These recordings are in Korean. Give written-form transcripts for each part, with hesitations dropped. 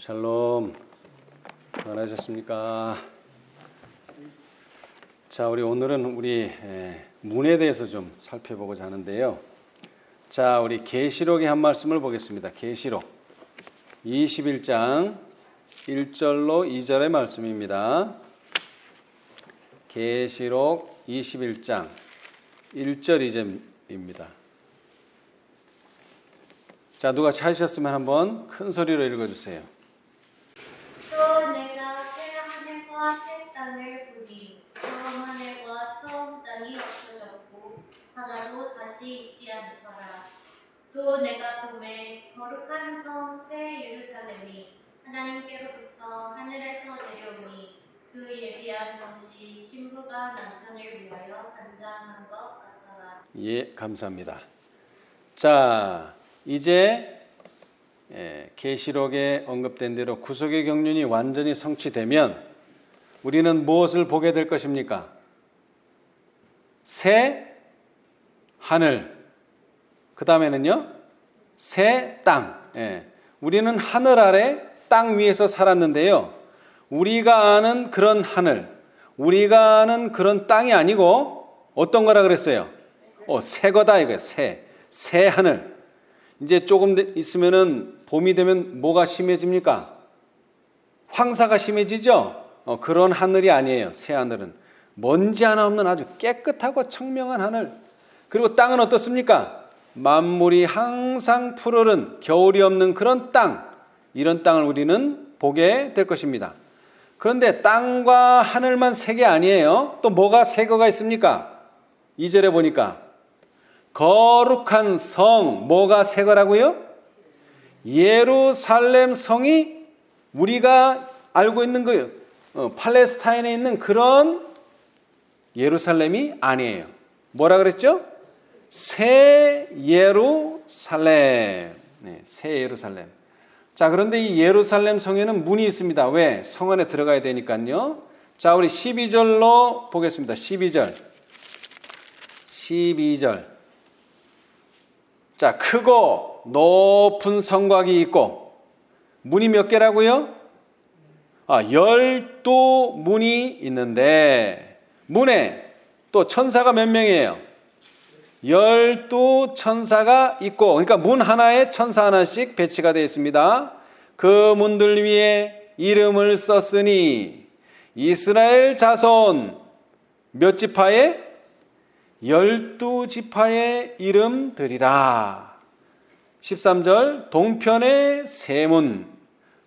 샬롬. 잘하셨습니까? 자, 오늘은 우리 문에 대해서 좀 살펴보고자 하는데요. 자, 우리 계시록의 한 말씀을 보겠습니다. 계시록 21장 1절로 2절의 말씀입니다. 계시록 21장 1절 2절입니다. 자, 누가 찾으셨으면 한번 큰 소리로 읽어주세요. 또 내가 새 하늘과 새 땅을 보니 처음 하늘과 처음 땅이 없어졌고 하나도 다시 있지 않더라. 또 내가 봄에 거룩한 성 새 예루살렘이 하나님께로부터 하늘에서 내려오니 그 예비한 것이 신부가 남편을 위하여 단장한 것 같더라. 예, 감사합니다. 자, 이제 계시록에 언급된 대로 구속의 경륜이 완전히 성취되면 우리는 무엇을 보게 될 것입니까? 새 하늘, 그 다음에는요 새 땅. 우리는 하늘 아래 땅 위에서 살았는데요, 우리가 아는 그런 하늘, 우리가 아는 그런 땅이 아니고 어떤 거라 그랬어요? 새 거다 이거예요. 새 하늘. 이제 조금 있으면은 봄이 되면 뭐가 심해집니까? 황사가 심해지죠? 그런 하늘이 아니에요. 새 하늘은 먼지 하나 없는 아주 깨끗하고 청명한 하늘. 그리고 땅은 어떻습니까? 만물이 항상 푸르른 겨울이 없는 그런 땅, 이런 땅을 우리는 보게 될 것입니다. 그런데 땅과 하늘만 새 게 아니에요. 또 뭐가 새 거가 있습니까? 2절에 보니까 거룩한 성, 뭐가 새 거라고요? 예루살렘 성이 우리가 알고 있는 팔레스타인에 있는 그런 예루살렘이 아니에요. 뭐라 그랬죠? 새 예루살렘. 새 예루살렘. 자, 그런데 이 예루살렘 성에는 문이 있습니다. 왜? 성 안에 들어가야 되니까요. 자, 우리 12절로 보겠습니다. 12절. 자, 크고 높은 성곽이 있고 문이 몇 개라고요? 12문이 있는데 문에 또 천사가 몇 명이에요? 12천사가 있고, 그러니까 문 하나에 천사 하나씩 배치가 되어 있습니다. 그 문들 위에 이름을 썼으니 이스라엘 자손 몇 지파에? 12지파의 이름들이라. 13절 동편의 세 문,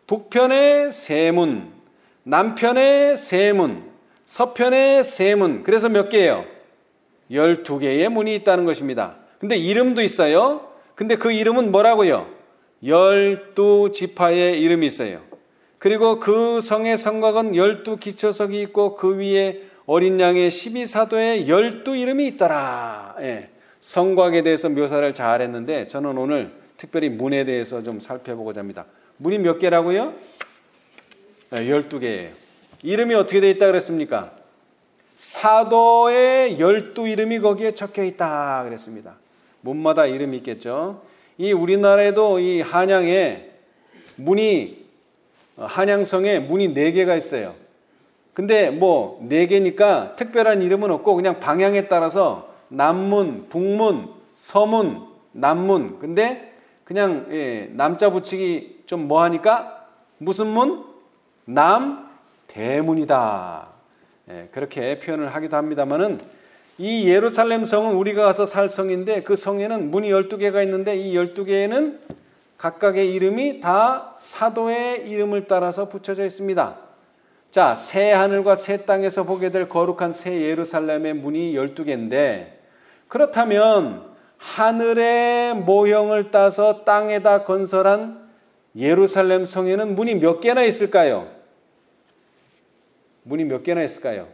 북편의 세 문, 남편의 세 문, 서편의 세 문. 그래서 몇 개예요? 12개의 문이 있다는 것입니다. 근데 이름도 있어요. 근데 그 이름은 뭐라고요? 12지파의 이름이 있어요. 그리고 그 성의 성곽은 12기초석이 있고 그 위에 어린 양의 12사도의 12이름이 있더라. 성곽에 대해서 묘사를 잘 했는데 저는 오늘 특별히 문에 대해서 좀 살펴보고자 합니다. 문이 몇 개라고요? 12개예요. 이름이 어떻게 되어 있다 그랬습니까? 사도의 12이름이 거기에 적혀 있다 그랬습니다. 문마다 이름이 있겠죠. 이 우리나라에도 이 한양에 한양성에 문이 4개가 있어요. 근데 4개니까 특별한 이름은 없고 그냥 방향에 따라서 남문, 북문, 서문, 남문. 근데 그냥 남자 붙이기 좀 뭐하니까 무슨 문? 남대문이다. 그렇게 표현을 하기도 합니다만은 이 예루살렘 성은 우리가 가서 살 성인데 그 성에는 문이 12개가 있는데 이 12개에는 각각의 이름이 다 사도의 이름을 따라서 붙여져 있습니다. 자, 새 하늘과 새 땅에서 보게 될 거룩한 새 예루살렘의 문이 12개인데 그렇다면 하늘의 모형을 따서 땅에다 건설한 예루살렘 성에는 문이 몇 개나 있을까요? 문이 몇 개나 있을까요?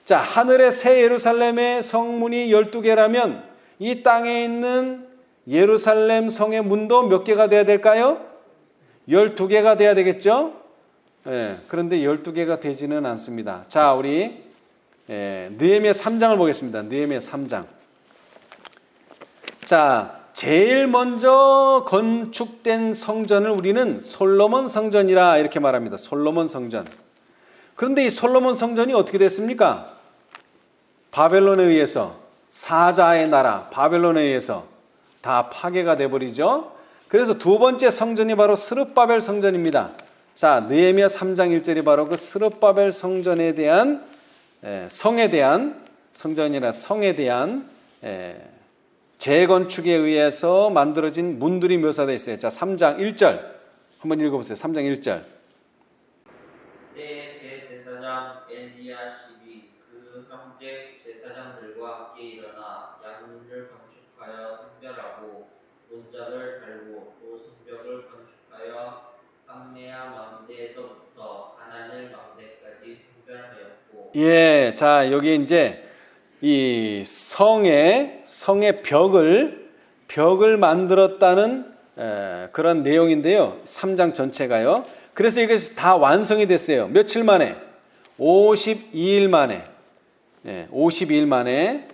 자, 하늘의 새 예루살렘의 성문이 12개라면 이 땅에 있는 예루살렘 성의 문도 몇 개가 돼야 될까요? 12개가 돼야 되겠죠? 그런데 12개가 되지는 않습니다. 자, 우리 느헤미야 3장을 보겠습니다. 느헤미야 3장. 자, 제일 먼저 건축된 성전을 우리는 솔로몬 성전이라 이렇게 말합니다. 솔로몬 성전. 그런데 이 솔로몬 성전이 어떻게 됐습니까? 바벨론에 의해서, 사자의 나라 바벨론에 의해서 다 파괴가 돼버리죠. 그래서 두 번째 성전이 바로 스룹바벨 성전입니다. 자, 느헤미야 3장 1절이 바로 그 스룹바벨 성전에 대한 성에 대한 성전이나 성에 대한 재건축에 의해서 만들어진 문들이 묘사되어 있어요. 자, 3장 1절 한번 읽어보세요. 3장 1절. 때에 대제사장 엘리야십이 그 형제 제사장들과 함께 일어나 양문을 건축하여 성별하고 문자를 달고 또 성벽을 건축하여 함메아 망대에서부터 하나넬 망대까지 성별하였고. 예, 자, 여기 이제 이 성의 벽을 만들었다는 그런 내용인데요. 3장 전체가요. 그래서 이것이 다 완성이 됐어요. 며칠 만에? 52일 만에. 52일 만에.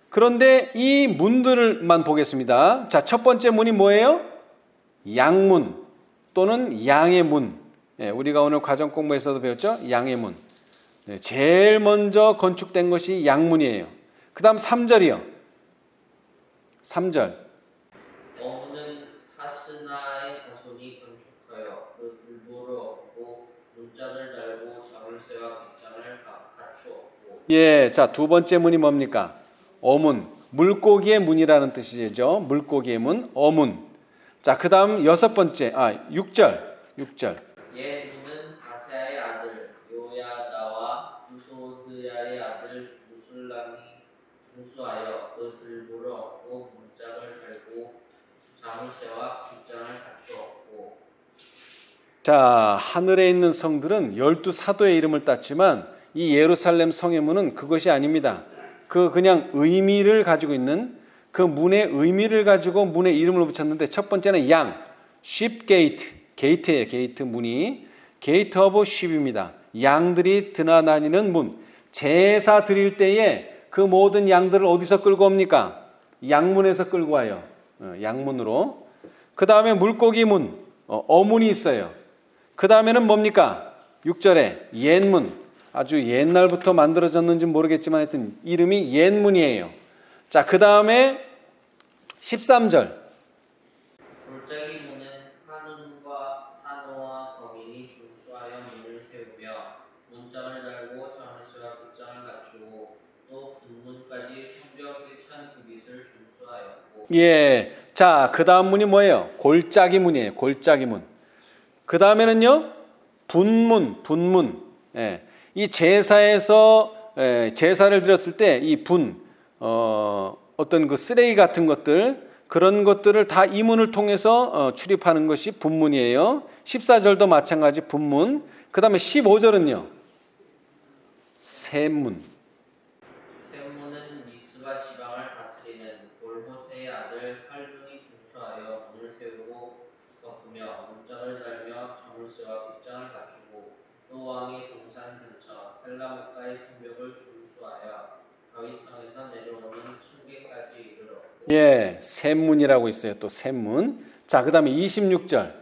그런데 이 문들만 보겠습니다. 자, 첫 번째 문이 뭐예요? 양문 또는 양의 문. 우리가 오늘 과정 공부에서도 배웠죠? 양의 문. 제일 먼저 건축된 것이 양문이에요. 그 다음 3절이요. 3절. 어문은 하스나의 자손이 건축하여 그 들보를 얻고 문자를 달고 자물쇠와 빗장을 갖추었고. 예, 자, 두 번째 문이 뭡니까? 어문. 물고기의 문이라는 뜻이죠. 물고기의 문, 어문. 자, 그 다음 6절. 옛 문은 가세아의 아들 요야다와 부소드야의 아들 무술람이 중수하여 그 들보를 얻고 문짝을 달고 자물쇠와 빗장을 갖추었고. 자, 하늘에 있는 성들은 12사도의 이름을 땄지만 이 예루살렘 성의 문은 그것이 아닙니다. 그냥 의미를 가지고 있는 그 문의 의미를 가지고 문의 이름을 붙였는데 첫 번째는 양, sheep gate, 게이트예요. 게이트 문이 게이트 오브 sheep입니다. 양들이 드나다니는 문. 제사 드릴 때에 그 모든 양들을 어디서 끌고 옵니까? 양문에서 끌고 와요. 양문으로. 그 다음에 물고기 문, 어문이 있어요. 그 다음에는 뭡니까? 6절에 옛문. 아주 옛날부터 만들어졌는지 모르겠지만 하여튼 이름이 옛문이에요. 자, 그 다음에 13절. 골짜기 문은 한운과 산호와 거민이 중수하여 문을 세우며 문장을 달고 자물쇠와 빗장을 갖추고 또 분문까지 성벽의 1000규빗을 중수하였고. 예. 자, 그 다음 문이 뭐예요? 골짜기 문이에요. 골짜기 문. 그 다음에는요, 분문. 예. 이 제사에서 제사를 드렸을 때 이 어떤 그 쓰레기 같은 것들, 그런 것들을 다 이 문을 통해서 출입하는 것이 분문이에요. 14절도 마찬가지 분문. 그 다음에 15절은요, 샘문. 샘문은 미스바 지방을 다스리는 골호세의 아들 살lun이 중수하여 문을 세우고 덮으며 문짝을 달며 자물쇠와 빗장을 갖추고 또 왕의 동산 근처 셀라무가의 성벽을 중수하여 다윗성에서 내려오는 층계까지 이르렀고. 예, 샘문이라고 있어요. 또 샘문. 자, 그 다음에 26절.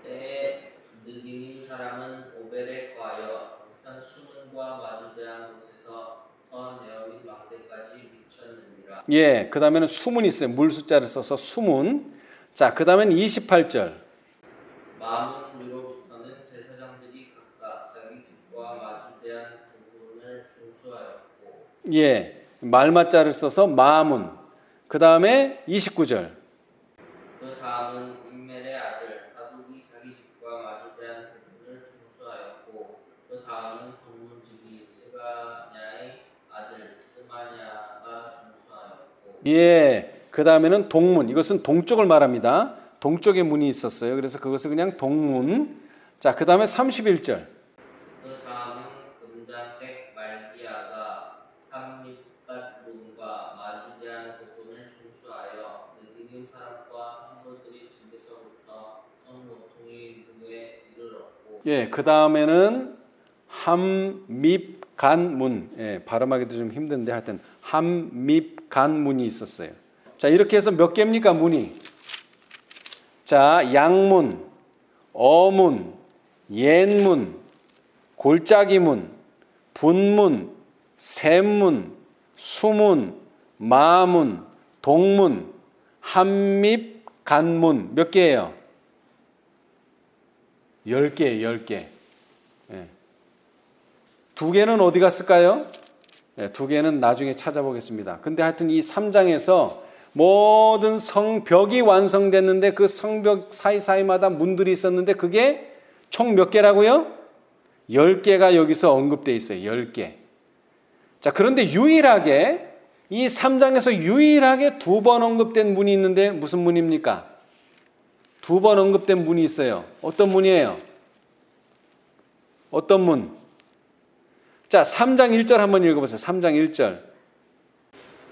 때에 느디님 사람은 오벨에 거하여 한 수문과 마주대한 곳에서 더 네어민 망대까지 미쳤느니라. 예, 그 다음에는 수문이 있어요. 물 숫자를 써서 수문. 자, 그 다음에는 28절. 마문 위로부터는 제사장들이 각각 자기 집과 마주대한 부분을 중수하였고. 예, 말마자를 써서 마문. 그 다음에 29절. 그 다음은 임멜의 아들 사독이 자기 집과 마주대한 부분을 중수하였고 그 다음은 동문지기 스가냐의 아들 스마냐가 중수하였고. 예, 그 다음에는 동문. 이것은 동쪽을 말합니다. 동쪽에 문이 있었어요. 그래서 그것을 그냥 동문. 자, 그 다음에 31절. 그 다음은 금장색 말기야가 함mit갓문과 마주대한 부분을 중수하여 느디님 사람과 성도들이 집에서부터 성노통이 문에 이르렀고. 예, 그 다음에는 함밉간문. 예, 발음하기도 좀 힘든데 하여튼 함밉간문이 있었어요. 자, 이렇게 해서 몇 개입니까, 문이? 자, 양문, 어문, 옛문, 골짜기문, 분문, 샘문, 수문, 마문, 동문, 한밉, 간문. 몇 개예요? 10개예요, 10개. 예. 2개는 어디 갔을까요? 예, 2개는 나중에 찾아보겠습니다. 근데 하여튼 이 3장에서 모든 성벽이 완성됐는데 그 성벽 사이사이마다 문들이 있었는데 그게 총 몇 개라고요? 10개가 여기서 언급되어 있어요. 10개. 자, 그런데 유일하게 이 3장에서 유일하게 2번 언급된 문이 있는데 무슨 문입니까? 2번 언급된 문이 있어요. 어떤 문이에요? 어떤 문? 자, 3장 1절 한번 읽어보세요. 3장 1절.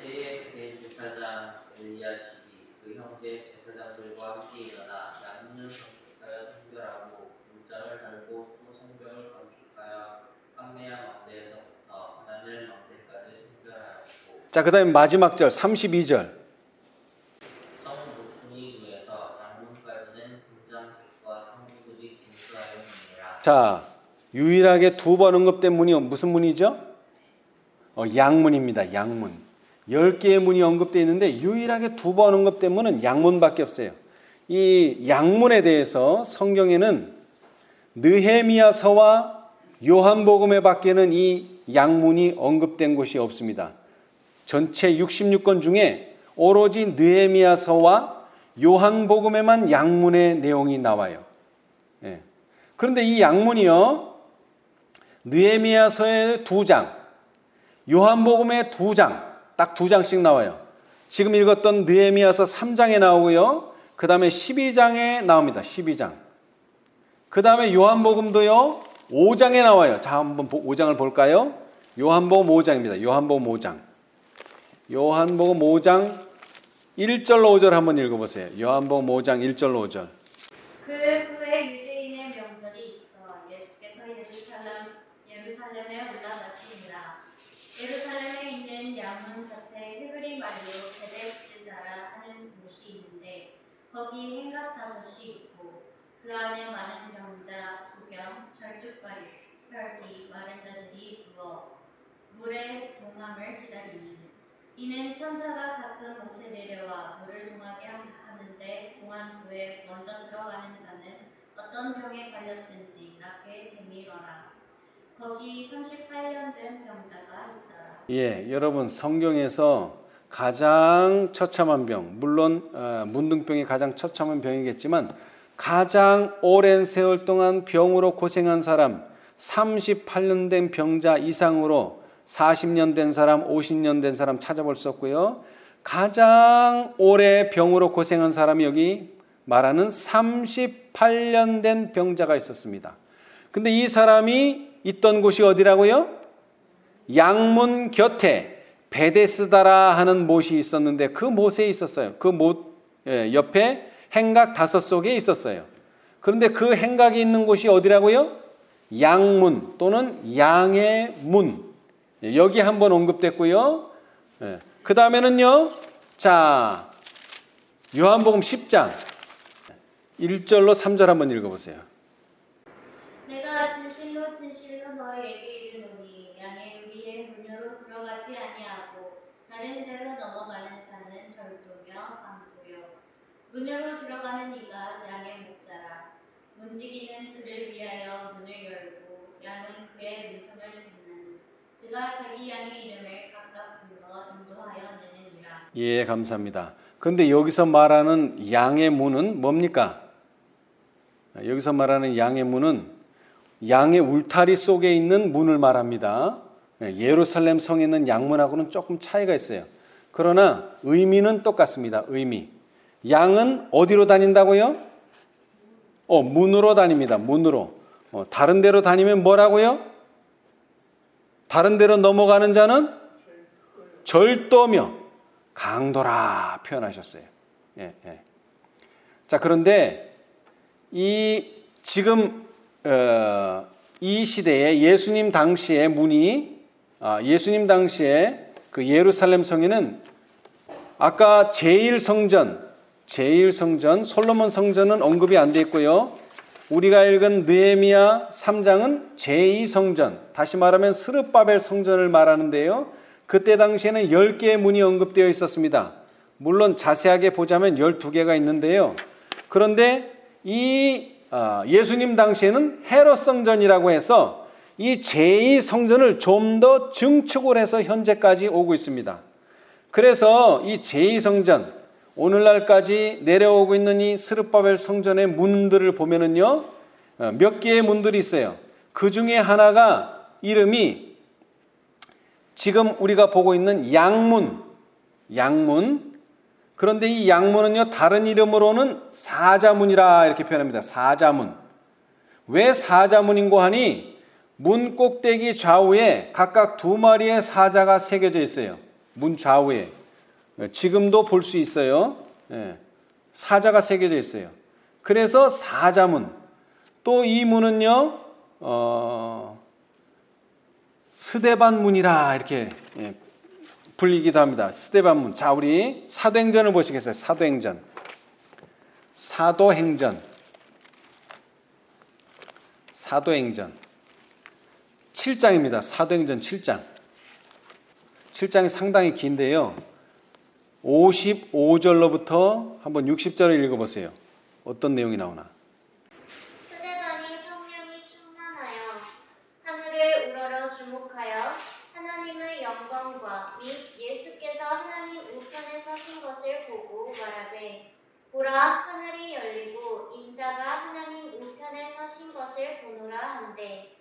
때에 그의 제사장 엘리야십이 그 형제 제사장들과 함께 일어나 양문을 건축하여 성별하고 문장을 달고 또 성벽을 건축하여 판매야 망대에서부터 하나늘 망대까지 성별하였고 자, 그 다음에 마지막 절 32절. 성 모퉁이 위에서 양문까지는 금장색과 성부들이 준수하였느니라. 자, 유일하게 2번 언급된 문이 무슨 문이죠? 양문입니다. 양문. 10개의 문이 언급되어 있는데 유일하게 2번 언급된 문은 양문밖에 없어요. 이 양문에 대해서 성경에는 느헤미야서와 요한복음에 밖에는 이 양문이 언급된 곳이 없습니다. 전체 66권 중에 오로지 느헤미야서와 요한복음에만 양문의 내용이 나와요. 예. 그런데 이 양문이요, 느헤미야서의 2장, 요한복음의 2장, 딱 2장씩 나와요. 지금 읽었던 느헤미야서 3장에 나오고요. 그 다음에 12장에 나옵니다. 12장. 그 다음에 요한복음도요, 5장에 나와요. 자, 한번 5장을 볼까요? 요한복음 5장입니다. 요한복음 5장. 요한복음 5장 1절로 5절 한번 읽어보세요. 요한복음 5장 1절로 5절. 그 후에 유대인의 명절이 있어 예수께서 예루살렘에 올라가시니라. 예루살렘에 있는 양문 곁에 히브리 말로 베데스다라 하는 곳이 있는데 거기 행각 5이 있고 그 안에 많은 병자, 소경, 절뚝발이, 혈기, 마른 자들이 누워 물의 동함을 기다리니 이는 천사가 가끔 옷에 내려와 물을 동하게 하는데 동한 후에 먼저 들어가는 자는 어떤 병에 걸렸든지 낫게 되밀어라. 거기 38년 된 병자가 있더라. 예, 여러분 성경에서 가장 처참한 병, 물론 문둥병이 가장 처참한 병이겠지만 가장 오랜 세월 동안 병으로 고생한 사람, 38년 된 병자 이상으로 40년 된 사람, 50년 된 사람 찾아볼 수 없고요. 가장 오래 병으로 고생한 사람이 여기 말하는 38년 된 병자가 있었습니다. 근데 이 사람이 있던 곳이 어디라고요? 양문 곁에 베데스다라 하는 못이 있었는데 그 못에 있었어요. 그 못 옆에 행각 5 속에 있었어요. 그런데 그 행각이 있는 곳이 어디라고요? 양문 또는 양의 문. 여기 한번 언급됐고요. 그 다음에는요. 자, 요한복음 10장 1절로 3절 한번 읽어보세요. 내가 진실로 진실로 너희에게 이르노니 양의 우리의 문으로 들어가지 아니하고 다른 데로 넘어가는 자는 절도며 강도요 문으로 들어가는 이가 양의 목자라. 문지기는 그를 위하여 문을 열고 양은 그의 음성을 듣나니 그가 자기 양의 이름을 각각 불러 인도하여 내느니라. 예, 감사합니다. 그런데 여기서 말하는 양의 문은 뭡니까? 여기서 말하는 양의 문은 양의 울타리 속에 있는 문을 말합니다. 예루살렘 성에 있는 양문하고는 조금 차이가 있어요. 그러나 의미는 똑같습니다. 의미. 양은 어디로 다닌다고요? 문으로 다닙니다. 문으로. 다른 데로 다니면 뭐라고요? 다른 데로 넘어가는 자는 절도며 강도라 표현하셨어요. 예, 예. 자, 그런데 지금 이 시대에 예수님 당시의 문이 예수님 당시에 그 예루살렘 성에는 아까 제1성전 솔로몬 성전은 언급이 안 돼 있고요. 우리가 읽은 느헤미야 3장은 제2성전, 다시 말하면 스룹바벨 성전을 말하는데요. 그때 당시에는 10개의 문이 언급되어 있었습니다. 물론 자세하게 보자면 12개가 있는데요. 그런데 이 예수님 당시에는 헤롯 성전이라고 해서 이 제2성전을 좀 더 증축을 해서 현재까지 오고 있습니다. 그래서 이 제2성전, 오늘날까지 내려오고 있는 이 스룹바벨 성전의 문들을 보면은요, 몇 개의 문들이 있어요. 그 중에 하나가 이름이 지금 우리가 보고 있는 양문. 그런데 이 양문은요, 다른 이름으로는 사자문이라 이렇게 표현합니다. 사자문. 왜 사자문인고 하니 문 꼭대기 좌우에 각각 2마리의 사자가 새겨져 있어요. 문 좌우에. 지금도 볼 수 있어요. 사자가 새겨져 있어요. 그래서 사자문. 또 이 문은요, 스데반 문이라 이렇게 불리기도 합니다. 스데반 문. 자, 우리 사도행전을 보시겠어요? 사도행전. 7장입니다. 사도행전 7장. 7장이 상당히 긴데요. 55절로부터 한번 60절을 읽어보세요. 어떤 내용이 나오나. 스데반이 성령이 충만하여 하늘을 우러러 주목하여 하나님의 영광과 및 예수께서 하나님 우편에 서신 것을 보고 말하되 보라 하늘이 열리고 인자가 하나님 우편에 서신 것을 보노라 한데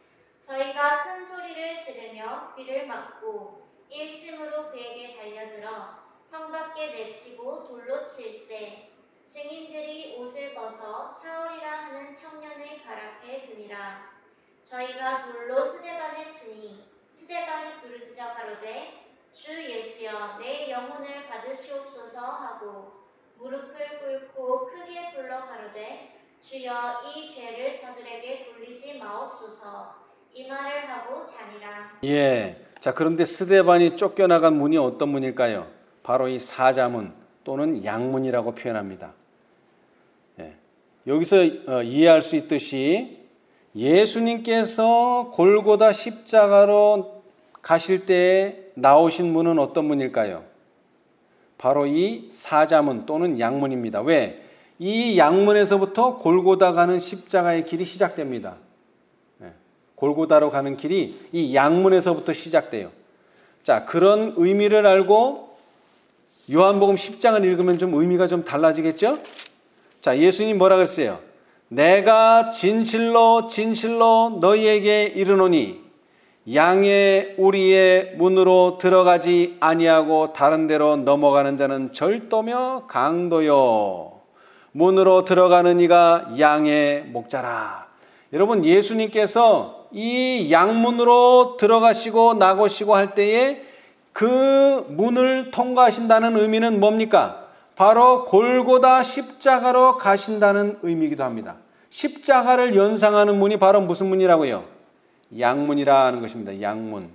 저희가 큰 소리를 지르며 귀를 막고 일심으로 그에게 달려들어 성 밖에 내치고 돌로 칠세 증인들이 옷을 벗어 사울이라 하는 청년의 발 앞에 두니라. 저희가 돌로 스데반을 치니 스데반이 부르짖어 가로되 주 예수여 내 영혼을 받으시옵소서 하고 무릎을 꿇고 크게 불러 가로되 주여 이 죄를 저들에게 돌리지 마옵소서. 이 말을 하고 자니라. 예. 자, 그런데 스데반이 쫓겨나간 문이 어떤 문일까요? 바로 이 사자문 또는 양문이라고 표현합니다. 예. 여기서 이해할 수 있듯이 예수님께서 골고다 십자가로 가실 때 나오신 문은 어떤 문일까요? 바로 이 사자문 또는 양문입니다. 왜? 이 양문에서부터 골고다 가는 십자가의 길이 시작됩니다. 골고다로 가는 길이 이 양문에서부터 시작돼요. 자, 그런 의미를 알고 요한복음 10장을 읽으면 좀 의미가 좀 달라지겠죠? 자, 예수님 뭐라 그랬어요? 내가 진실로 진실로 너희에게 이르노니 양의 우리의 문으로 들어가지 아니하고 다른 데로 넘어가는 자는 절도며 강도요 문으로 들어가는 이가 양의 목자라. 여러분, 예수님께서 이 양문으로 들어가시고 나가시고 할 때에 그 문을 통과하신다는 의미는 뭡니까? 바로 골고다 십자가로 가신다는 의미이기도 합니다. 십자가를 연상하는 문이 바로 무슨 문이라고요? 양문이라는 것입니다. 양문.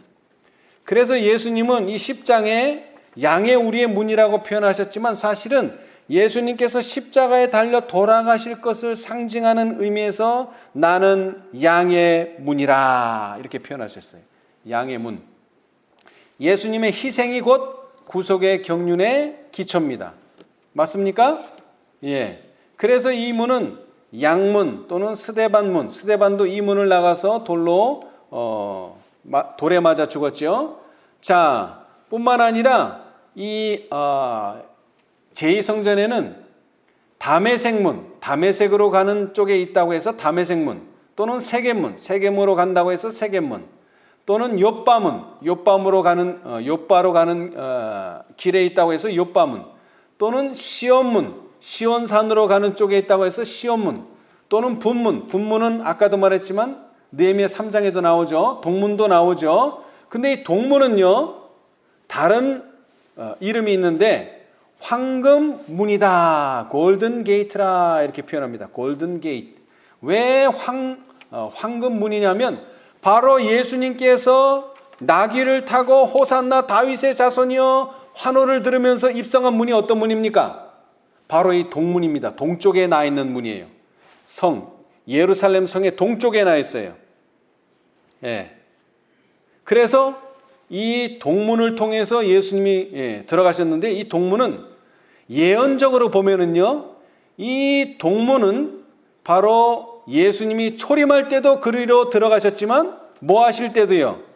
그래서 예수님은 이 10장에 양의 우리의 문이라고 표현하셨지만 사실은 예수님께서 십자가에 달려 돌아가실 것을 상징하는 의미에서 나는 양의 문이라 이렇게 표현하셨어요. 양의 문. 예수님의 희생이 곧 구속의 경륜의 기초입니다. 맞습니까? 예. 그래서 이 문은 양문 또는 스데반문, 스데반도 이 문을 나가서 돌에 맞아 죽었죠. 자, 뿐만 아니라 이 제2성전에는 다메섹문, 다메섹으로 가는 쪽에 있다고 해서 다메섹문, 또는 세겜문, 세겜으로 간다고 해서 세겜문, 또는 욥바로 가는 길에 있다고 해서 욥바문, 또는 시온문, 시온산으로 가는 쪽에 있다고 해서 시온문, 또는 분문은 아까도 말했지만 느헤미야 3장에도 나오죠. 동문도 나오죠. 근데 이 동문은요, 다른 이름이 있는데 황금문이다. 골든 게이트라 이렇게 표현합니다. 골든 게이트. 왜 황금문이냐면 바로 예수님께서 나귀를 타고 호산나 다윗의 자손이여 환호를 들으면서 입성한 문이 어떤 문입니까? 바로 이 동문입니다. 동쪽에 나 있는 문이에요. 성, 예루살렘 성의 동쪽에 나 있어요. 예. 그래서 이 동문을 통해서 예수님이 들어가셨는데, 이 동문은 예언적으로 보면은요, 이 동문은 바로 예수님이 초림할 때도 그리로 들어가셨지만 뭐 하실 때도요,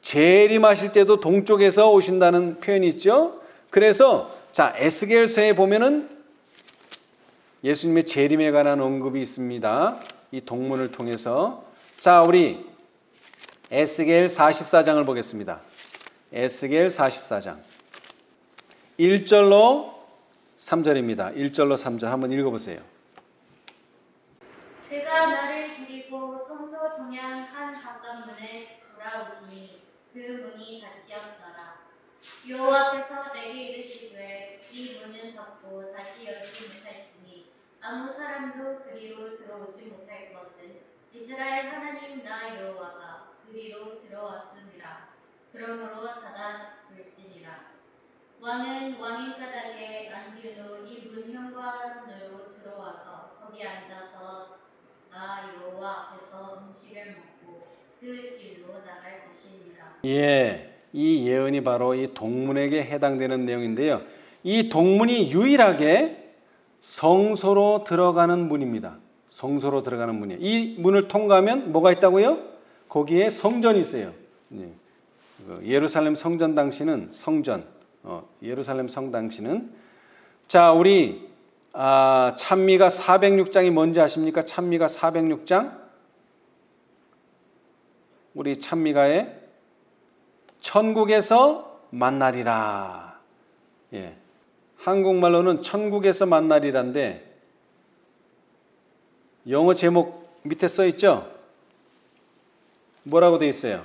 재림하실 때도 동쪽에서 오신다는 표현이 있죠. 그래서 자, 에스겔서에 보면은 예수님의 재림에 관한 언급이 있습니다. 이 동문을 통해서. 자, 우리 에스겔 44장을 보겠습니다. 에스겔 44장 1절로 3절입니다. 1절로 3절 한번 읽어보세요. 그가 나를 데리고 성소 동양 한 가까문에 돌아오시니 그 문이 닫히었더라. 여호와께서 내게 이르시되 이 문은 닫고 다시 열지 못할지니 아무 사람도 그리로 들어오지 못할 것은 이스라엘 하나님 나 여호와가 그리로 들어왔음이라. 그러므로 닫아둘지니라. 왕은 왕인가닥에 안길로 이 문 현관으로 들어와서 거기 앉아서 나 여호와 앞에서 음식을 먹고 그 길로 나갈 것이니라. 예, 이 예언이 바로 이 동문에게 해당되는 내용인데요. 이 동문이 유일하게 성소로 들어가는 문입니다. 성소로 들어가는 문이에요. 이 문을 통과하면 뭐가 있다고요? 거기에 성전이 있어요. 예루살렘 성전 당시는 예루살렘 성 당시는, 자, 우리 찬미가 406장이 뭔지 아십니까? 찬미가 406장. 우리 찬미가에 천국에서 만나리라. 예. 한국말로는 천국에서 만나리란데 영어 제목 밑에 써 있죠? 뭐라고 돼 있어요?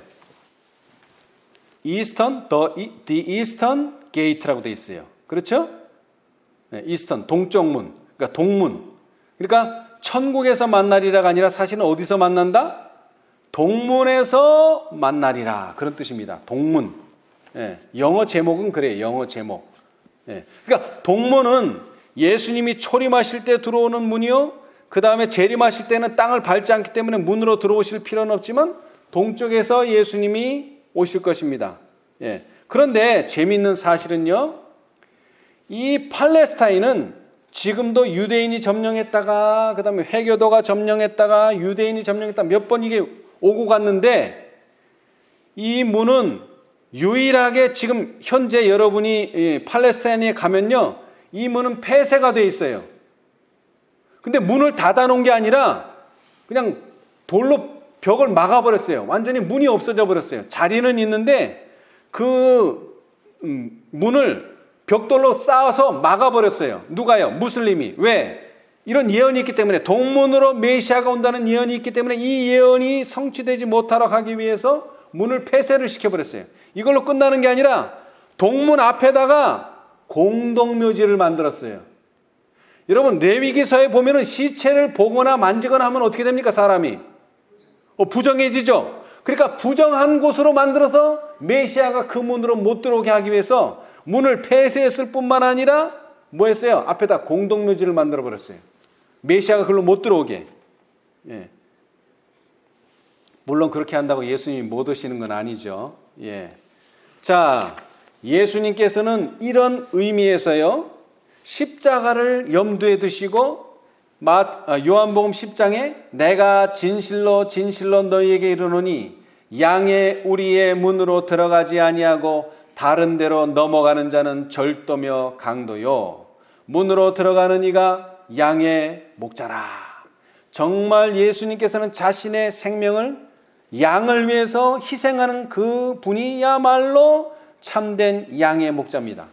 Eastern, the Eastern Gate라고 돼 있어요. 그렇죠? 네, 이스턴, 동쪽 문, 그러니까 동문. 그러니까 천국에서 만나리라가 아니라 사실은 어디서 만난다? 동문에서 만나리라, 그런 뜻입니다. 동문. 예, 영어 제목은 그래요. 영어 제목. 예, 그러니까 동문은 예수님이 초림하실 때 들어오는 문이요, 그 다음에 재림하실 때는 땅을 밟지 않기 때문에 문으로 들어오실 필요는 없지만 동쪽에서 예수님이 오실 것입니다. 예, 그런데 재미있는 사실은요, 이 팔레스타인은 지금도 유대인이 점령했다가 그 다음에 회교도가 점령했다가 유대인이 점령했다가 몇 번 이게 오고 갔는데, 이 문은 유일하게 지금 현재 여러분이 팔레스타인에 가면요, 이 문은 폐쇄가 돼 있어요. 근데 문을 닫아 놓은 게 아니라 그냥 돌로 벽을 막아버렸어요. 완전히 문이 없어져 버렸어요. 자리는 있는데 그 문을 벽돌로 쌓아서 막아버렸어요. 누가요? 무슬림이. 왜? 이런 예언이 있기 때문에, 동문으로 메시아가 온다는 예언이 있기 때문에 이 예언이 성취되지 못하도록 하기 위해서 문을 폐쇄를 시켜버렸어요. 이걸로 끝나는 게 아니라 동문 앞에다가 공동묘지를 만들었어요. 여러분, 레위기서에 보면은 시체를 보거나 만지거나 하면 어떻게 됩니까? 사람이 부정해지죠. 그러니까 부정한 곳으로 만들어서 메시아가 그 문으로 못 들어오게 하기 위해서 문을 폐쇄했을 뿐만 아니라 뭐 했어요? 앞에다 공동묘지를 만들어 버렸어요. 메시아가 그걸로 못 들어오게. 예. 물론 그렇게 한다고 예수님이 못 오시는 건 아니죠. 예. 자, 예수님께서는 이런 의미에서요, 십자가를 염두에 두시고 요한복음 10장에 내가 진실로 진실로 너희에게 이르노니 양의 우리의 문으로 들어가지 아니하고 다른 데로 넘어가는 자는 절도며 강도요, 문으로 들어가는 이가 양의 목자라. 정말 예수님께서는 자신의 생명을 양을 위해서 희생하는 그 분이야말로 참된 양의 목자입니다.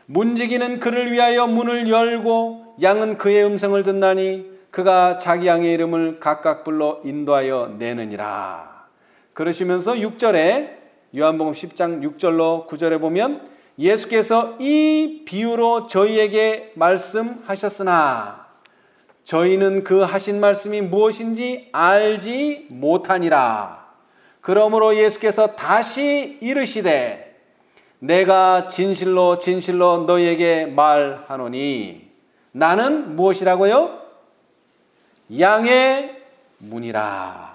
문지기는 그를 위하여 문을 열고 양은 그의 음성을 듣나니 그가 자기 양의 이름을 각각 불러 인도하여 내느니라. 그러시면서 6절에 요한복음 10장 6절로 9절에 보면 예수께서 이 비유로 저희에게 말씀하셨으나 저희는 그 하신 말씀이 무엇인지 알지 못하니라. 그러므로 예수께서 다시 이르시되 내가 진실로 진실로 너희에게 말하노니 나는 무엇이라고요? 양의 문이라.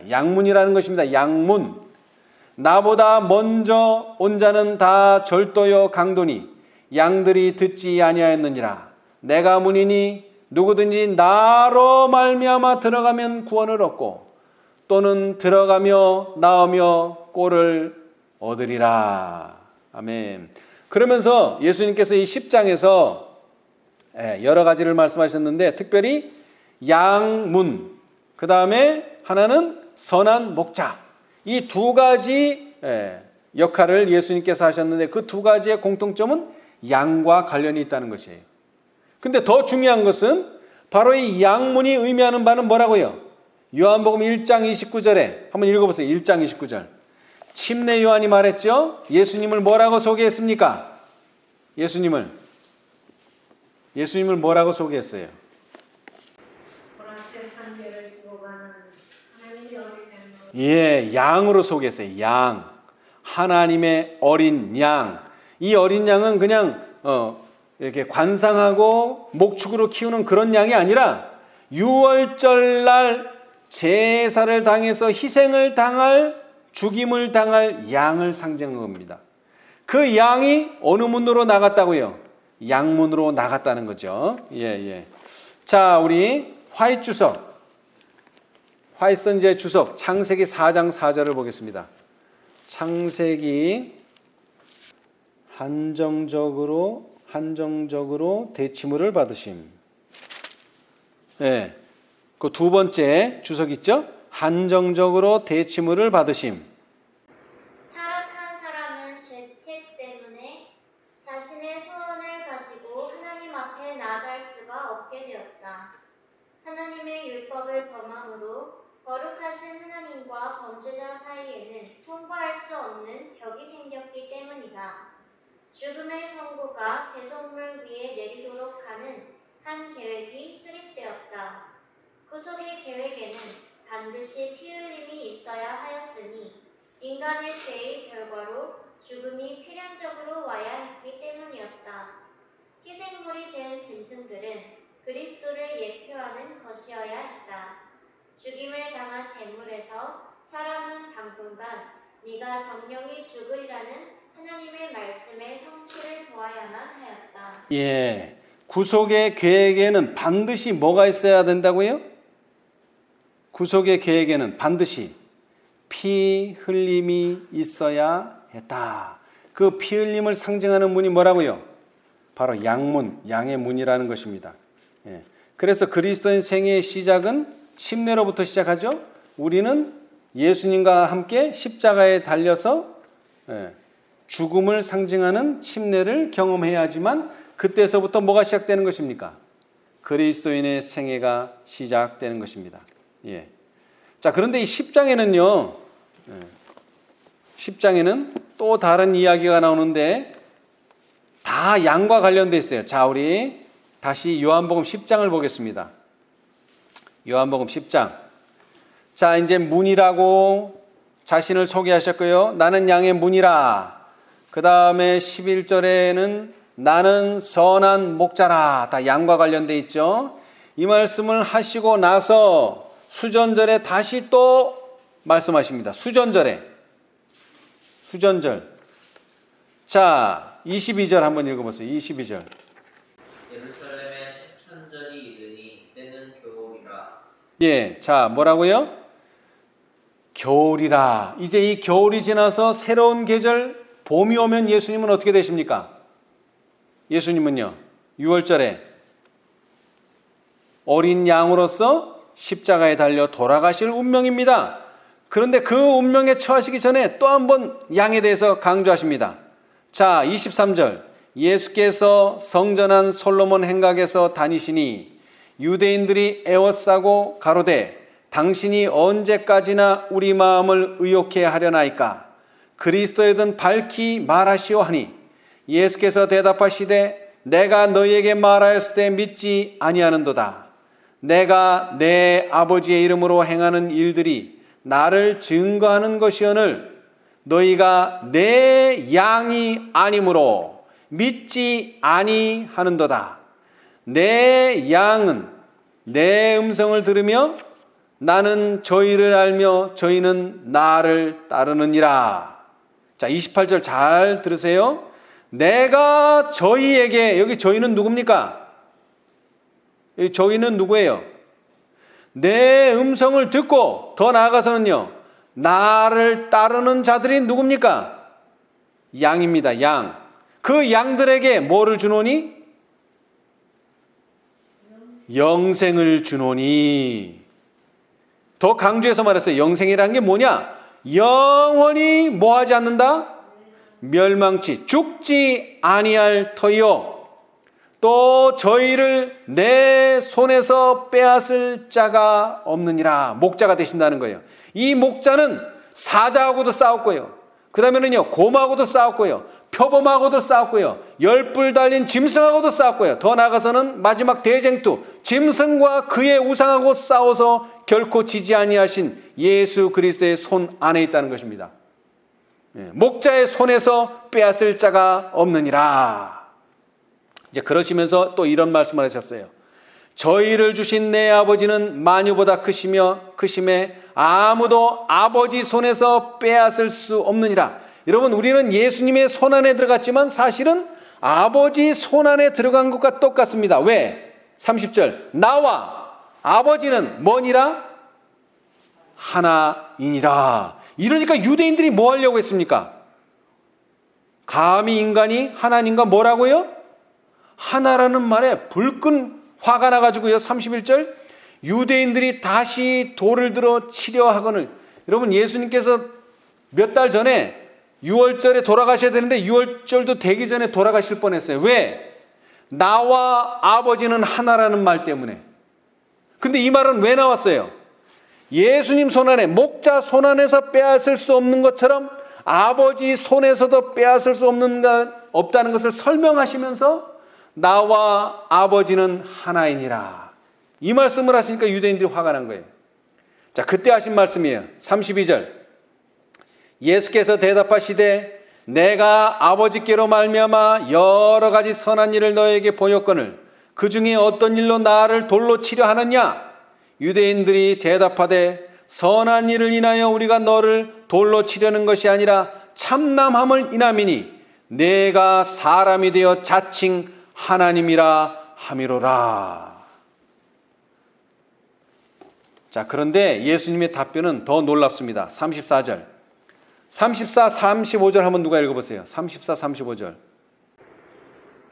양문이라는 것입니다. 양문. 나보다 먼저 온 자는 다 절도요 강도니 양들이 듣지 아니하였느니라. 내가 문이니 누구든지 나로 말미암아 들어가면 구원을 얻고 또는 들어가며 나오며 꼴을 얻으리라. 아멘. 그러면서 예수님께서 이 10장에서 여러 가지를 말씀하셨는데 특별히 양문, 그 다음에 하나는 선한 목자, 이 두 가지 역할을 예수님께서 하셨는데 그 두 가지의 공통점은 양과 관련이 있다는 것이에요. 근데 더 중요한 것은 바로 이 양문이 의미하는 바는 뭐라고요? 요한복음 1장 29절에 한번 읽어보세요. 1장 29절. 침례 요한이 말했죠. 예수님을 뭐라고 소개했습니까? 예수님을 뭐라고 소개했어요? 보라색 산계를 지고 가는 하나님의 어린 양. 예, 양으로 소개했어요. 양. 하나님의 어린 양. 이 어린 양은 그냥 이렇게 관상하고 목축으로 키우는 그런 양이 아니라 유월절 날 제사를 당해서 희생을 당할, 죽임을 당할 양을 상징한 겁니다. 그 양이 어느 문으로 나갔다고요? 양문으로 나갔다는 거죠. 예. 자, 우리 화이트 주석, 화이트 선지의 주석 창세기 4장 4절을 보겠습니다. 창세기 한정적으로 대치물을 받으심. 예. 그 두 번째 주석 있죠? 한정적으로 대치물을 받으심. 타락한 사람은 죄책 때문에 자신의 소원을 가지고 하나님 앞에 나아갈 수가 없게 되었다. 하나님의 율법을 범함으로 거룩하신 하나님과 범죄자 사이에는 통과할 수 없는 벽이 생겼기 때문이다. 죽음의 선고가 대속물 위에 내리도록 하는 한 계획이 수립되었다. 구속의 계획에는 반드시 피 흘림이 있어야 하였으니 인간의 죄의 결과로 죽음이 필연적으로 와야 했기 때문이었다. 희생물이 된 짐승들은 그리스도를 예표하는 것이어야 했다. 죽임을 당한 제물에서 사람은 당분간 네가 정령이 죽으리라는 하나님의 말씀의 성취를 보아야만 하였다. 예. 구속의 계획에는 반드시 뭐가 있어야 된다고요? 구속의 계획에는 반드시 피 흘림이 있어야 했다. 그 피 흘림을 상징하는 문이 뭐라고요? 바로 양문, 양의 문이라는 것입니다. 예. 그래서 그리스도인 생애의 시작은 침례로부터 시작하죠. 우리는 예수님과 함께 십자가에 달려서 죽음을 상징하는 침례를 경험해야 하지만 그때서부터 뭐가 시작되는 것입니까? 그리스도인의 생애가 시작되는 것입니다. 예. 자, 그런데 이 10장에는요, 10장에는 또 다른 이야기가 나오는데 다 양과 관련되어 있어요. 자, 우리 다시 요한복음 10장을 보겠습니다. 요한복음 10장. 자, 이제 문이라고 자신을 소개하셨고요. 나는 양의 문이라. 그 다음에 11절에는 나는 선한 목자라. 다 양과 관련되어 있죠. 이 말씀을 하시고 나서 수전절에 다시 또 말씀하십니다. 수전절. 자, 22절 한번 읽어보세요. 22절. 예루살렘에 수천절이 이르니 때는 겨울이라. 예, 자, 뭐라고요? 겨울이라. 이제 이 겨울이 지나서 새로운 계절 봄이 오면 예수님은 어떻게 되십니까? 예수님은요, 6월절에 어린 양으로서 십자가에 달려 돌아가실 운명입니다. 그런데 그 운명에 처하시기 전에 또 한 번 양에 대해서 강조하십니다. 자, 23절. 예수께서 성전한 솔로몬 행각에서 다니시니 유대인들이 애워싸고 가로되 당신이 언제까지나 우리 마음을 의욕해 하려나이까? 그리스도이든 밝히 말하시오 하니 예수께서 대답하시되 내가 너희에게 말하였을 때 믿지 아니하는도다. 내가 내 아버지의 이름으로 행하는 일들이 나를 증거하는 것이오늘 너희가 내 양이 아니므로 믿지 아니하는도다. 내 양은 내 음성을 들으며 나는 저희를 알며 저희는 나를 따르느니라. 자, 28절 잘 들으세요. 내가 저희에게, 여기 저희는 누굽니까? 여기 저희는 누구예요? 내 음성을 듣고 더 나아가서는요, 나를 따르는 자들이 누굽니까? 양입니다. 양. 그 양들에게 뭐를 주노니? 영생을 주노니. 더 강조해서 말했어요. 영생이라는 게 뭐냐? 영원히 뭐하지 않는다? 멸망치, 죽지 아니할 터이요. 또 저희를 내 손에서 빼앗을 자가 없느니라. 목자가 되신다는 거예요. 이 목자는 사자하고도 싸웠고요. 그 다음에는요, 곰하고도 싸웠고요. 표범하고도 싸웠고요. 열불 달린 짐승하고도 싸웠고요. 더 나아가서는 마지막 대쟁투, 짐승과 그의 우상하고 싸워서 결코 지지 아니하신 예수 그리스도의 손 안에 있다는 것입니다. 목자의 손에서 빼앗을 자가 없느니라. 이제 그러시면서 또 이런 말씀을 하셨어요. 저희를 주신 내 아버지는 만유보다 크심에 아무도 아버지 손에서 빼앗을 수 없느니라. 여러분, 우리는 예수님의 손 안에 들어갔지만 사실은 아버지 손 안에 들어간 것과 똑같습니다. 왜? 30절 나와 아버지는 뭐니라? 하나이니라. 이러니까 유대인들이 뭐 하려고 했습니까? 감히 인간이 하나님과 뭐라고요? 하나라는 말에 불끈 화가 나가지고요. 31절 유대인들이 다시 돌을 들어 치려 하거늘. 여러분, 예수님께서 몇 달 전에 6월절에 돌아가셔야 되는데 6월절도 되기 전에 돌아가실 뻔했어요. 왜? 나와 아버지는 하나라는 말 때문에. 근데 이 말은 왜 나왔어요? 예수님 손 안에, 목자 손 안에서 빼앗을 수 없는 것처럼 아버지 손에서도 빼앗을 수 없다는 것을 설명하시면서 나와 아버지는 하나이니라. 이 말씀을 하시니까 유대인들이 화가 난 거예요. 자, 그때 하신 말씀이에요. 32절 예수께서 대답하시되 내가 아버지께로 말미암아 여러 가지 선한 일을 너에게 보였거늘 그 중에 어떤 일로 나를 돌로 치려 하느냐? 유대인들이 대답하되 선한 일을 인하여 우리가 너를 돌로 치려는 것이 아니라 참남함을 인함이니 내가 사람이 되어 자칭 하나님이라 함이로라. 자, 그런데 예수님의 답변은 더 놀랍습니다. 34절 34, 35절 한번 누가 읽어보세요. 34, 35절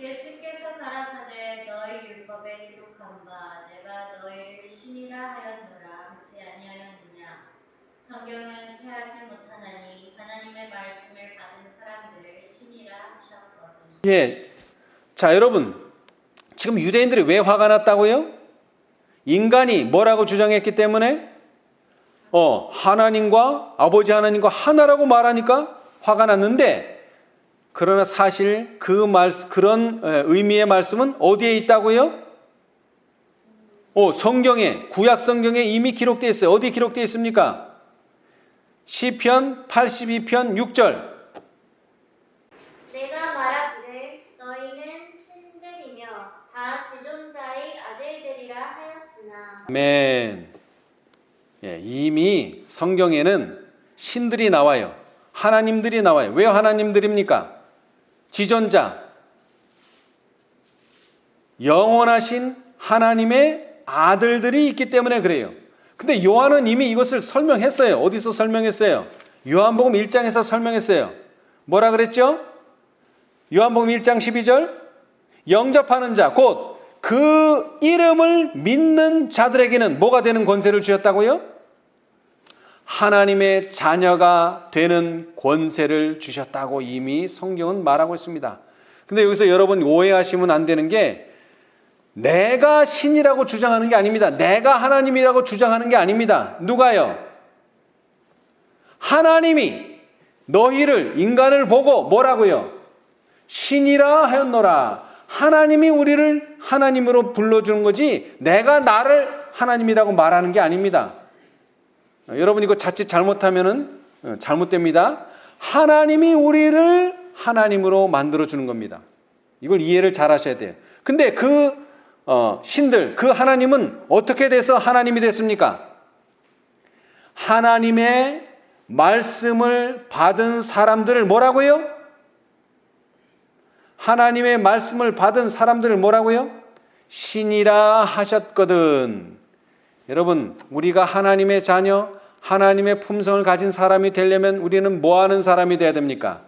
예수께서 가라사대 너희 율법에 기록한 바 내가 너희를 신이라 하였노라 하지 아니하였느냐. 성경은 패하지 못하나니 하나님의 말씀을 받은 사람들을 신이라 하셨거든. 예. 자, 여러분, 지금 유대인들이 왜 화가 났다고요? 인간이 뭐라고 주장했기 때문에? 하나님과 아버지 하나님과 하나라고 말하니까 화가 났는데, 그러나 사실 그런 의미의 말씀은 어디에 있다고요? 성경에, 구약 성경에 이미 기록되어 있어요. 어디에 기록되어 있습니까? 시편 82편 6절 내가 말하기를 너희는 신들이며 다 지존자의 아들들이라 하였으나. 아멘. 예, 이미 성경에는 신들이 나와요. 하나님들이 나와요. 왜 하나님들입니까? 지존자, 영원하신 하나님의 아들들이 있기 때문에 그래요. 근데 요한은 이미 이것을 설명했어요. 어디서 설명했어요? 요한복음 1장에서 설명했어요. 뭐라 그랬죠? 요한복음 1장 12절 영접하는 자, 곧 그 이름을 믿는 자들에게는 뭐가 되는 권세를 주셨다고요? 하나님의 자녀가 되는 권세를 주셨다고 이미 성경은 말하고 있습니다. 근데 여기서 여러분 오해하시면 안 되는 게, 내가 신이라고 주장하는 게 아닙니다. 내가 하나님이라고 주장하는 게 아닙니다. 누가요? 하나님이 너희를, 인간을 보고 뭐라고요? 신이라 하였노라. 하나님이 우리를 하나님으로 불러주는 거지 내가 나를 하나님이라고 말하는 게 아닙니다. 여러분, 이거 자칫 잘못하면은 잘못됩니다. 하나님이 우리를 하나님으로 만들어 주는 겁니다. 이걸 이해를 잘 하셔야 돼요. 근데 그 신들, 그 하나님은 어떻게 돼서 하나님이 됐습니까? 하나님의 말씀을 받은 사람들을 뭐라고요? 하나님의 말씀을 받은 사람들을 뭐라고요? 신이라 하셨거든. 여러분, 우리가 하나님의 자녀, 하나님의 품성을 가진 사람이 되려면 우리는 뭐 하는 사람이 돼야 됩니까?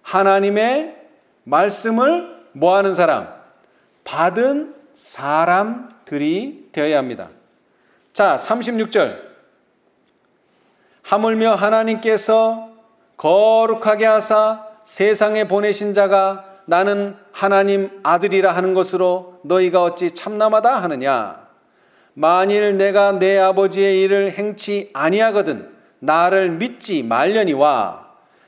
하나님의 말씀을 뭐 하는 사람? 받은 사람들이 되어야 합니다. 자, 36절. 하물며 하나님께서 거룩하게 하사 세상에 보내신 자가 나는 하나님 아들이라 하는 것으로 너희가 어찌 참남하다 하느냐. 만일 내가 내 아버지의 일을 행치 아니하거든 나를 믿지 말려니와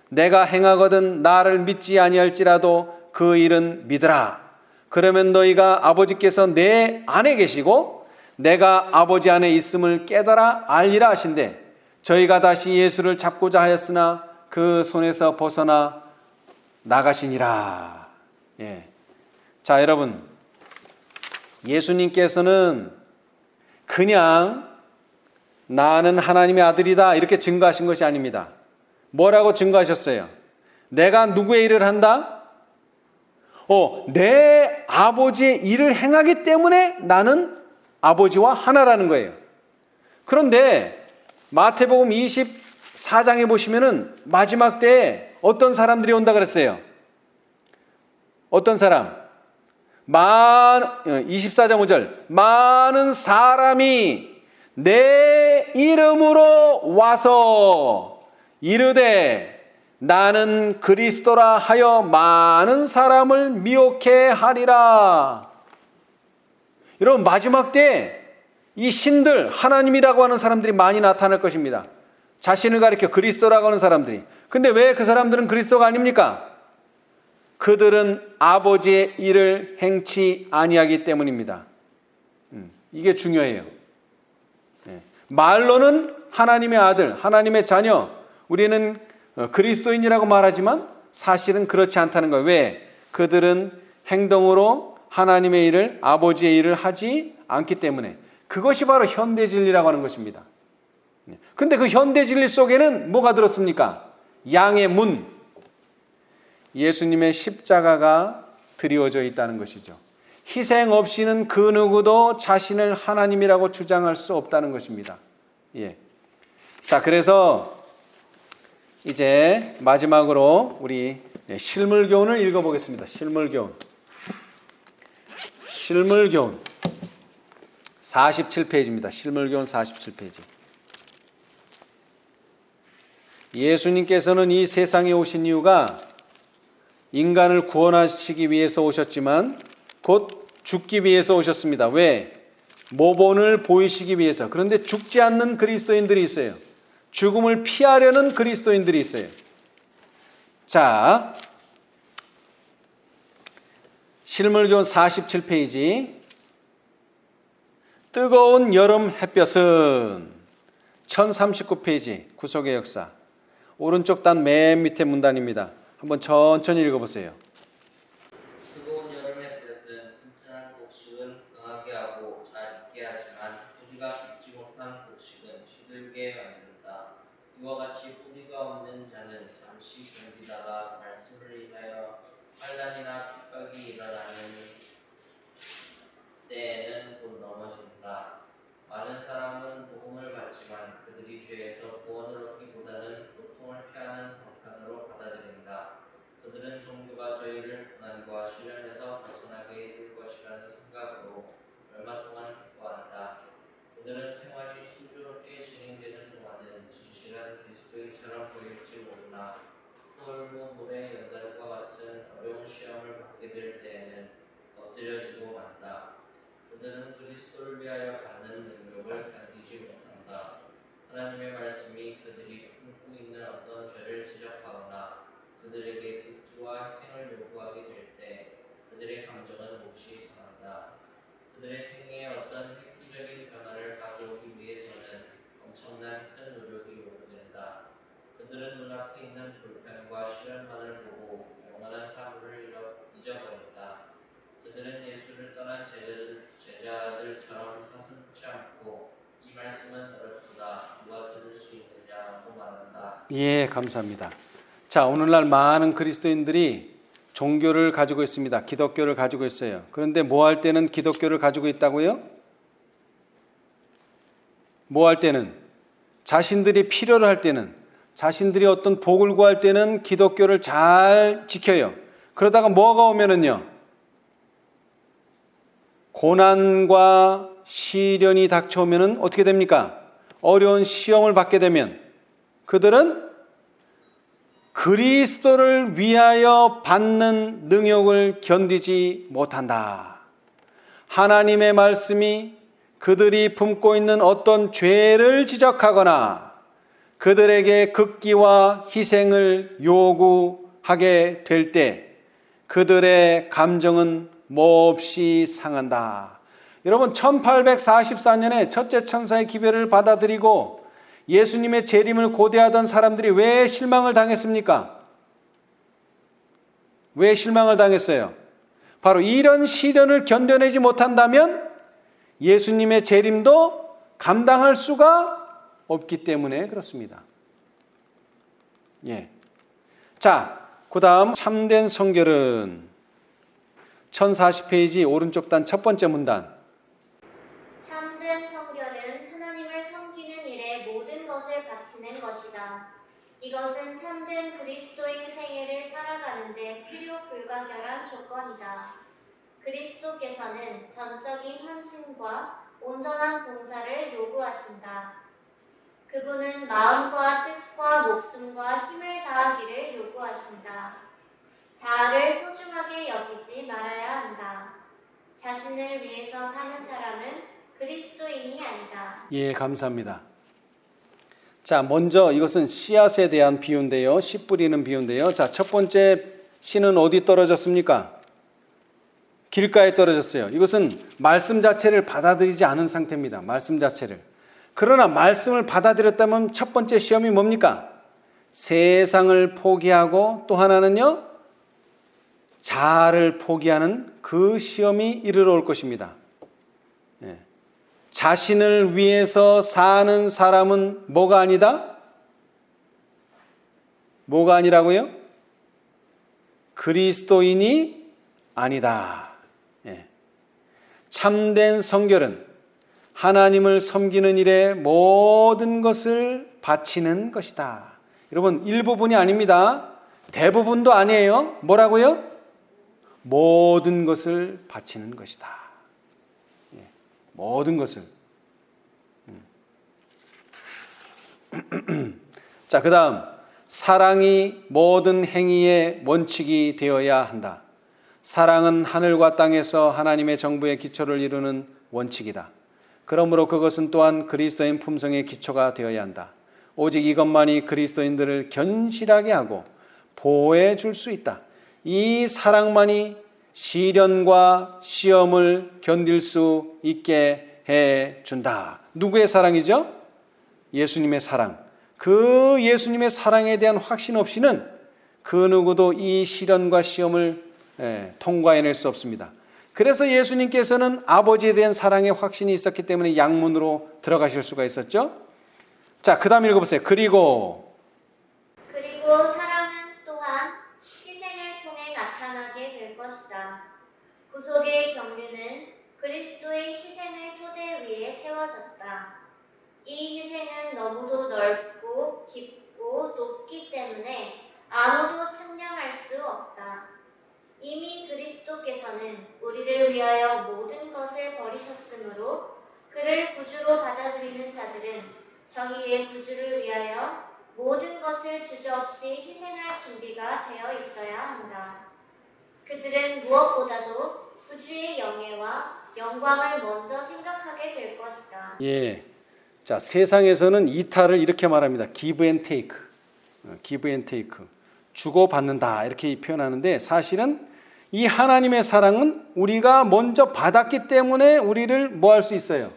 내가 행하거든 나를 믿지 아니할지라도 그 일은 믿으라. 그러면 너희가 아버지께서 내 안에 계시고 내가 아버지 안에 있음을 깨달아 알리라 하신대. 저희가 다시 예수를 잡고자 하였으나 그 손에서 벗어나 나가시니라. 예. 자, 여러분, 예수님께서는 그냥 나는 하나님의 아들이다 이렇게 증거하신 것이 아닙니다. 뭐라고 증거하셨어요? 내가 누구의 일을 한다? 내 아버지의 일을 행하기 때문에 나는 아버지와 하나라는 거예요. 그런데 마태복음 24장에 보시면은 마지막 때에 어떤 사람들이 온다 그랬어요? 어떤 사람? 24장 5절. 많은 사람이 내 이름으로 와서 이르되 나는 그리스도라 하여 많은 사람을 미혹해 하리라. 여러분, 마지막 때 이 신들, 하나님이라고 하는 사람들이 많이 나타날 것입니다. 자신을 가리켜 그리스도라고 하는 사람들이. 근데 왜 그 사람들은 그리스도가 아닙니까? 그들은 아버지의 일을 행치 아니하기 때문입니다. 이게 중요해요. 말로는 하나님의 아들, 하나님의 자녀, 우리는 그리스도인이라고 말하지만 사실은 그렇지 않다는 거예요. 왜? 그들은 행동으로 하나님의 일을, 아버지의 일을 하지 않기 때문에. 그것이 바로 현대 진리라고 하는 것입니다. 근데 그 현대 진리 속에는 뭐가 들었습니까? 양의 문, 예수님의 십자가가 드리워져 있다는 것이죠. 희생 없이는 그 누구도 자신을 하나님이라고 주장할 수 없다는 것입니다. 예. 자, 그래서 이제 마지막으로 우리 실물교훈을 읽어보겠습니다. 실물교훈 47페이지입니다. 실물교훈 47페이지. 예수님께서는 이 세상에 오신 이유가 인간을 구원하시기 위해서 오셨지만 곧 죽기 위해서 오셨습니다. 왜? 모본을 보이시기 위해서. 그런데 죽지 않는 그리스도인들이 있어요. 죽음을 피하려는 그리스도인들이 있어요. 자, 실물교훈 47페이지. 뜨거운 여름 햇볕은 1039페이지 구속의 역사. 오른쪽 단 맨 밑에 문단입니다. 한번 천천히 읽어보세요. 뜨거운 여름 햇볕은 튼튼한 곡식은 강하게 하고 잘 익게 하지만 뿌리가 깊지 못한 곡식은 시들게 만든다. 이와 같이 뿌리가 없는 자는 잠시 견디다가 말씀을 인하여 환난이나 핍박이 일어나는 때에는 곧 넘어진다. 많은 사람은 복음을 받지만 그들이 죄에서 구원을 얻기보다는 고통을 피하는 방편으로 받아들인다. 그들은 종교가 저희를 고난과 시련에서 벗어나게 해줄 것이라는 생각으로 얼마 동안 기뻐한다. 그들은 생활이 순조롭게 진행되는 동안은 진실한 그리스도인처럼 보일지 모르나 홀무물의 연단과 같은 어려운 시험을 받게 될 때에는 엎드려지고 만다. 그들은 그리스도를 위하여 받는 능력을 견디지 못한다. 하나님의 말씀이 그들이 품고 있는 어떤 죄를 지적하거나 그들에게 극주와 희생을 요구하게 될 때 그들의 감정은 몹시 상한다. 그들의 생애에 어떤 획기적인 변화를 가져오기 위해서는 엄청난 큰 노력이 요구된다. 그들은 눈앞에 있는 불편과 시련만을 보고 영원한 사물을 잊어버린다. 그들은 예수를 떠난 제자들처럼 서슴지 않고 이 말씀은 어렵도다. 누가 들을 수 있느냐고 말한다. 예, 감사합니다. 자, 오늘날 많은 그리스도인들이 종교를 가지고 있습니다. 기독교를 가지고 있어요. 그런데 뭐 할 때는 기독교를 가지고 있다고요? 뭐 할 때는? 자신들이 필요로 할 때는, 자신들이 어떤 복을 구할 때는 기독교를 잘 지켜요. 그러다가 뭐가 오면은요, 고난과 시련이 닥쳐오면은 어떻게 됩니까? 어려운 시험을 받게 되면 그들은 그리스도를 위하여 받는 능욕을 견디지 못한다. 하나님의 말씀이 그들이 품고 있는 어떤 죄를 지적하거나 그들에게 극기와 희생을 요구하게 될 때 그들의 감정은 몹시 상한다. 여러분, 1844년에 첫째 천사의 기별을 받아들이고 예수님의 재림을 고대하던 사람들이 왜 실망을 당했습니까? 왜 실망을 당했어요? 바로 이런 시련을 견뎌내지 못한다면 예수님의 재림도 감당할 수가 없기 때문에 그렇습니다. 예. 자, 그 다음 참된 성결은 1040페이지 오른쪽 단 첫 번째 문단. 참된 성결은 하나님을 섬기는 일에 모든 것을 바치는 것이다. 이것은 참된 그리스도인 생애를 살아가는데 필요 불가결한 조건이다. 그리스도께서는 전적인 헌신과 온전한 봉사를 요구하신다. 그분은 마음과 뜻과 목숨과 힘을 다하기를 요구하신다. 자아를 소중하게 여기지 말아야 한다. 자신을 위해서 사는 사람은 그리스도인이 아니다. 예, 감사합니다. 자, 먼저 이것은 씨앗에 대한 비유인데요. 씨 뿌리는 비유인데요. 자, 첫 번째 씨는 어디 떨어졌습니까? 길가에 떨어졌어요. 이것은 말씀 자체를 받아들이지 않은 상태입니다. 말씀 자체를. 그러나 말씀을 받아들였다면 첫 번째 시험이 뭡니까? 세상을 포기하고 또 하나는요, 자아를 포기하는 그 시험이 이르러 올 것입니다. 예. 자신을 위해서 사는 사람은 뭐가 아니다? 뭐가 아니라고요? 그리스도인이 아니다. 예. 참된 성결은 하나님을 섬기는 일에 모든 것을 바치는 것이다. 여러분, 일부분이 아닙니다. 대부분도 아니에요. 뭐라고요? 모든 것을 바치는 것이다. 예. 모든 것을. 자, 그 다음 사랑이 모든 행위의 원칙이 되어야 한다. 사랑은 하늘과 땅에서 하나님의 정부의 기초를 이루는 원칙이다. 그러므로 그것은 또한 그리스도인 품성의 기초가 되어야 한다. 오직 이것만이 그리스도인들을 견실하게 하고 보호해 줄 수 있다. 이 사랑만이 시련과 시험을 견딜 수 있게 해준다. 누구의 사랑이죠? 예수님의 사랑. 그 예수님의 사랑에 대한 확신 없이는 그 누구도 이 시련과 시험을 통과해낼 수 없습니다. 그래서 예수님께서는 아버지에 대한 사랑의 확신이 있었기 때문에 양문으로 들어가실 수가 있었죠. 자, 그 다음 읽어보세요. 그리고 사랑은 또한 희생을 통해 나타나게 될 것이다. 구속의 경륜은 그리스도의 희생의 토대 위에 세워졌다. 이 희생은 너무도 넓고 깊고 높기 때문에 아무도 측량할 수 없다. 이미 그리스도께서는 우리를 위하여 모든 것을 버리셨으므로 그를 구주로 받아들이는 자들은 저희의 구주를 위하여 모든 것을 주저없이 희생할 준비가 되어 있어야 한다. 그들은 무엇보다도 구주의 영예와 영광을 먼저 생각하게 될 것이다. 예. 자, 세상에서는 이탈을 이렇게 말합니다. give and take. give and take. 주고받는다. 이렇게 표현하는데 사실은 이 하나님의 사랑은 우리가 먼저 받았기 때문에 우리를 뭐 할 수 있어요?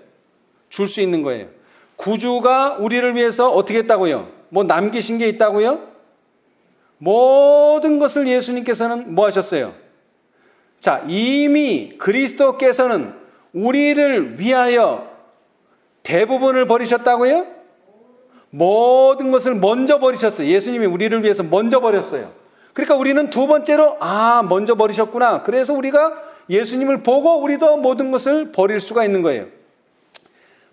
줄 수 있는 거예요. 구주가 우리를 위해서 어떻게 했다고요? 뭐 남기신 게 있다고요? 모든 것을 예수님께서는 뭐 하셨어요? 자, 이미 그리스도께서는 우리를 위하여 대부분을 버리셨다고요? 모든 것을 먼저 버리셨어요. 예수님이 우리를 위해서 먼저 버렸어요. 그러니까 우리는 두 번째로 먼저 버리셨구나. 그래서 우리가 예수님을 보고 우리도 모든 것을 버릴 수가 있는 거예요.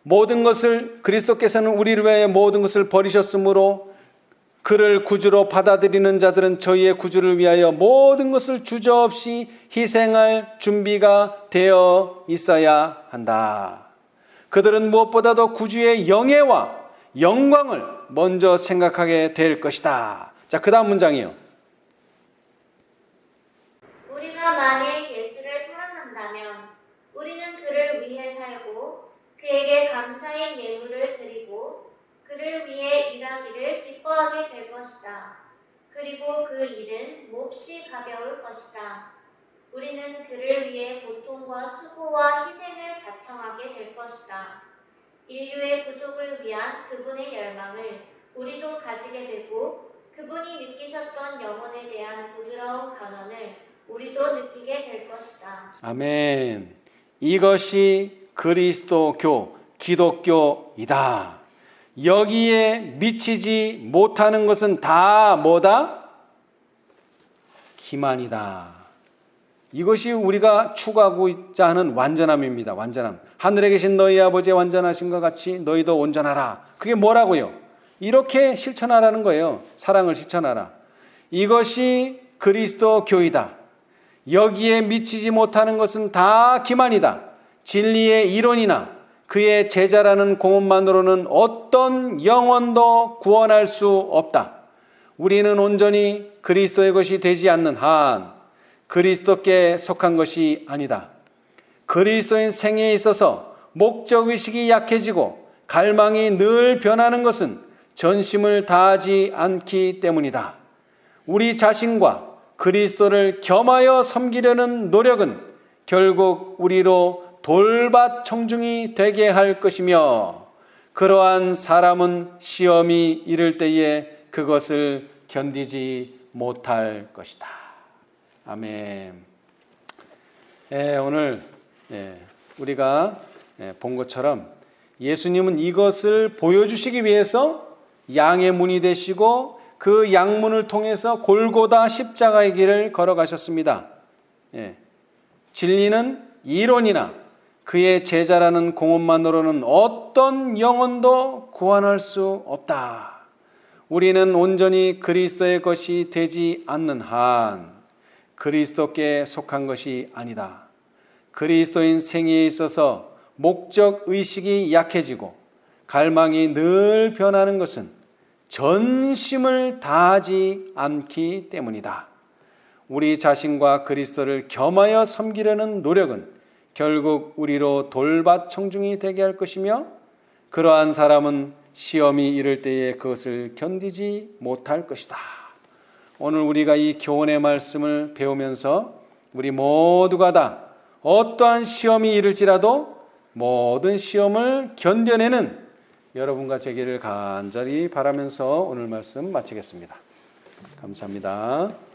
모든 것을 그리스도께서는 우리를 위하여 모든 것을 버리셨으므로 그를 구주로 받아들이는 자들은 저희의 구주를 위하여 모든 것을 주저없이 희생할 준비가 되어 있어야 한다. 그들은 무엇보다도 구주의 영예와 영광을 먼저 생각하게 될 것이다. 자, 그 다음 문장이요. 우리가 만일 예수를 사랑한다면 우리는 그를 위해 살고 그에게 감사의 예물을 드리고 그를 위해 일하기를 기뻐하게 될 것이다. 그리고 그 일은 몹시 가벼울 것이다. 우리는 그를 위해 고통과 수고와 희생을 자청하게 될 것이다. 인류의 구속을 위한 그분의 열망을 우리도 가지게 되고 그분이 느끼셨던 영혼에 대한 부드러운 간언을 우리도 느끼게 될 것이다. 아멘. 이것이 그리스도교, 기독교이다. 여기에 미치지 못하는 것은 다 뭐다? 기만이다. 이것이 우리가 추구하고자 하는 완전함입니다. 완전함. 하늘에 계신 너희 아버지의 완전하신 것 같이 너희도 온전하라. 그게 뭐라고요? 이렇게 실천하라는 거예요. 사랑을 실천하라. 이것이 그리스도교이다. 여기에 미치지 못하는 것은 다 기만이다. 진리의 이론이나 그의 제자라는 공업만으로는 어떤 영혼도 구원할 수 없다. 우리는 온전히 그리스도의 것이 되지 않는 한 그리스도께 속한 것이 아니다. 그리스도인 생애에 있어서 목적의식이 약해지고 갈망이 늘 변하는 것은 전심을 다하지 않기 때문이다. 우리 자신과 그리스도를 겸하여 섬기려는 노력은 결국 우리로 돌밭 청중이 되게 할 것이며 그러한 사람은 시험이 이를 때에 그것을 견디지 못할 것이다. 아멘. 오늘 우리가 본 것처럼 예수님은 이것을 보여주시기 위해서 양의 문이 되시고 그 양문을 통해서 골고다 십자가의 길을 걸어가셨습니다. 진리는 이론이나 그의 제자라는 공업만으로는 어떤 영혼도 구원할 수 없다. 우리는 온전히 그리스도의 것이 되지 않는 한 그리스도께 속한 것이 아니다. 그리스도인 생애에 있어서 목적 의식이 약해지고 갈망이 늘 변하는 것은 전심을 다하지 않기 때문이다. 우리 자신과 그리스도를 겸하여 섬기려는 노력은 결국 우리로 돌밭 청중이 되게 할 것이며 그러한 사람은 시험이 이를 때에 그것을 견디지 못할 것이다. 오늘 우리가 이 교훈의 말씀을 배우면서 우리 모두가 다 어떠한 시험이 이를지라도 모든 시험을 견뎌내는 여러분과 되기를 간절히 바라면서 오늘 말씀 마치겠습니다. 감사합니다.